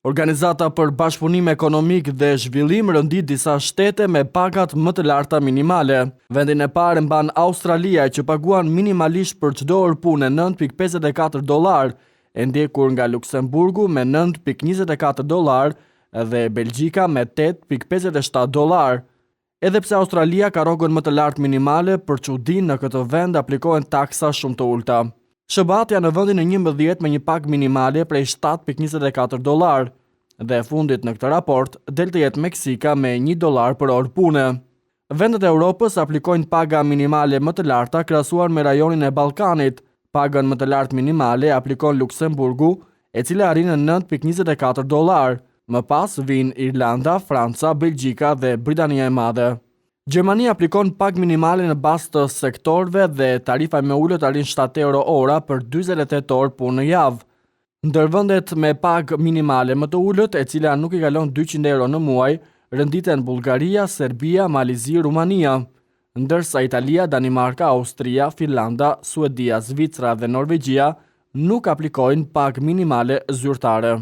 Organizata për Bashkëpunim Ekonomik dhe Zhvillim rëndit disa shtete me pagat më të larta minimale. Vendin e parë mban Australia që paguan minimalisht për çdo orë pune $9.54, e ndjekur nga Luksemburgu me $9.24 dhe Belgjika me $8.57. Edhe pse Australia ka rrogën më të lartë minimale, për çudi në këtë vend aplikohen taksa shumë të ulta. SBA në vendin e 11 me një pagë minimale prej $7.24 dhe e fundit në këtë raport del të jetë Meksika me $1 për orë pune. Vendet e Europës aplikojnë paga minimale më të larta krahasuar me rajonin e Ballkanit. Pagën më të lartë minimale aplikon Luksemburgu, e cila arrin në $9.24. Më pas vijnë Irlanda, Franca, Belgjika dhe Britania e Madhe. Gjermania aplikon pagë minimale në bazë të sektorëve dhe tarifa më ulët arrin €7 ora për 48 orë punë në javë. Ndër vendet me pagë minimale më të ulët, e cila nuk i kalon €200 në muaj, rënditen Bullgaria, Serbia, Malizi, Rumania, ndërsa Italia, Danimarka, Austria, Finlanda, Suedia, Zvicra dhe Norvegjia nuk aplikojnë pagë minimale zyrtare.